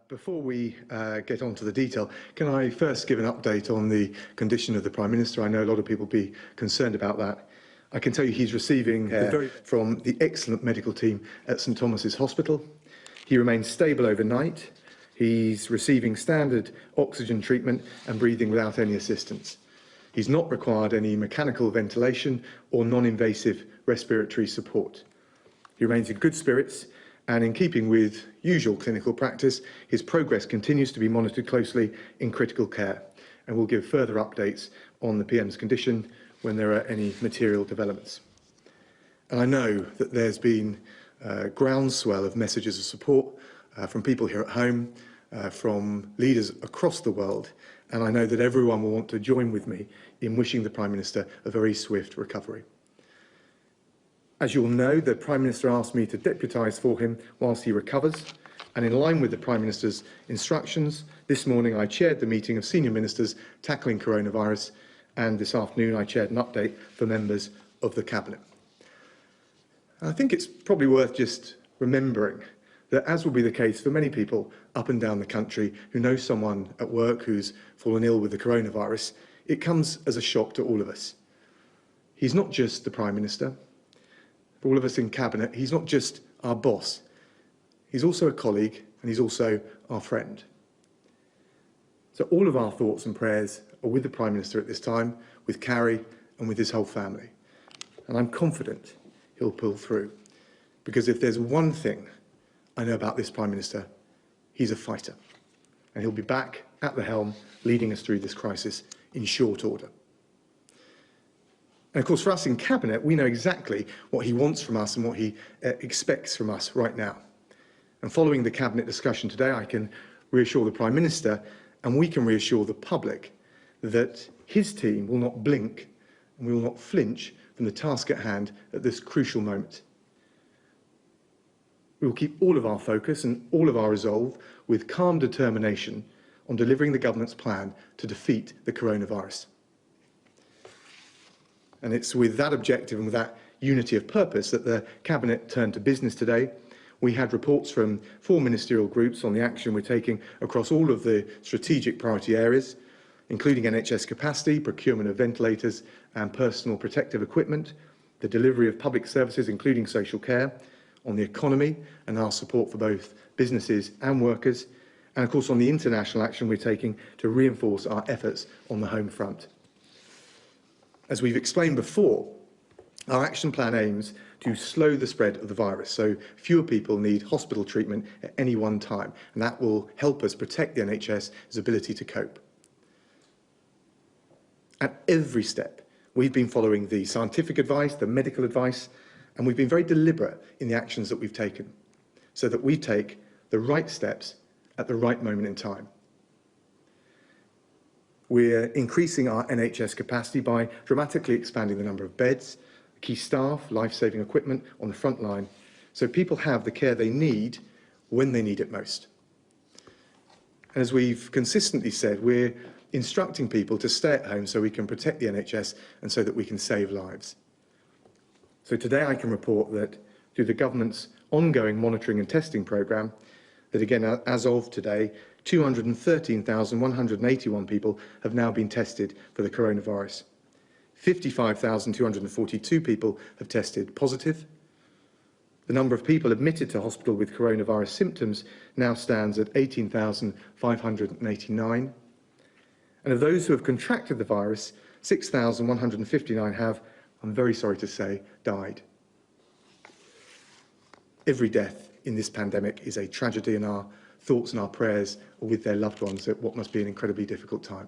Before we get on to the detail, can I first give an update on the condition of the Prime Minister? I know a lot of people will be concerned about that. I can tell you he's receiving care from the excellent medical team at St Thomas's Hospital. He remains stable overnight. He's receiving standard oxygen treatment and breathing without any assistance. He's not required any mechanical ventilation or non-invasive respiratory support. He remains in good spirits, and in keeping with usual clinical practice, his progress continues to be monitored closely in critical care, and we'll give further updates on the PM's condition when there are any material developments. And I know that there's been a groundswell of messages of support from people here at home, from leaders across the world, and I know that everyone will want to join with me in wishing the Prime Minister a very swift recovery. As you will know, the Prime Minister asked me to deputise for him whilst he recovers, and in line with the Prime Minister's instructions, this morning I chaired the meeting of senior ministers tackling coronavirus, and this afternoon I chaired an update for members of the Cabinet. I think it's probably worth just remembering that, as will be the case for many people up and down the country who know someone at work who's fallen ill with the coronavirus, it comes as a shock to all of us. He's not just the Prime Minister. For all of us in Cabinet, he's not just our boss. He's also a colleague, and he's also our friend. So all of our thoughts and prayers are with the Prime Minister at this time, with Carrie and with his whole family. And I'm confident he'll pull through, because if there's one thing I know about this Prime Minister, he's a fighter, and he'll be back at the helm, leading us through this crisis in short order. And of course, for us in Cabinet, we know exactly what he wants from us and what he expects from us right now. And following the Cabinet discussion today, I can reassure the Prime Minister, and we can reassure the public, that his team will not blink and we will not flinch from the task at hand at this crucial moment. We will keep all of our focus and all of our resolve with calm determination on delivering the government's plan to defeat the coronavirus. And it's with that objective and with that unity of purpose that the Cabinet turned to business today. We had reports from 4 ministerial groups on the action we're taking across all of the strategic priority areas, including NHS capacity, procurement of ventilators and personal protective equipment, the delivery of public services, including social care, on the economy and our support for both businesses and workers, and of course on the international action we're taking to reinforce our efforts on the home front. As we've explained before, our action plan aims to slow the spread of the virus, so fewer people need hospital treatment at any one time, and that will help us protect the NHS's ability to cope. At every step, we've been following the scientific advice, the medical advice, and we've been very deliberate in the actions that we've taken, so that we take the right steps at the right moment in time. We're increasing our NHS capacity by dramatically expanding the number of beds, key staff, life-saving equipment on the front line, so people have the care they need when they need it most. And as we've consistently said, we're instructing people to stay at home so we can protect the NHS and so that we can save lives. So today I can report that through the government's ongoing monitoring and testing programme, that again, as of today, 213,181 people have now been tested for the coronavirus. 55,242 people have tested positive. The number of people admitted to hospital with coronavirus symptoms now stands at 18,589. And of those who have contracted the virus, 6,159 have, I'm very sorry to say, died. Every death in this pandemic is a tragedy, and our thoughts and our prayers are with their loved ones at what must be an incredibly difficult time.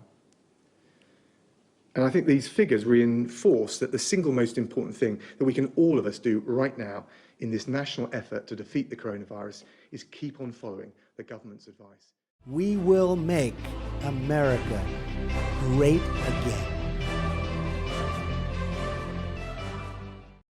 And I think these figures reinforce that the single most important thing that we can all of us do right now in this national effort to defeat the coronavirus is keep on following the government's advice. We will make America great again.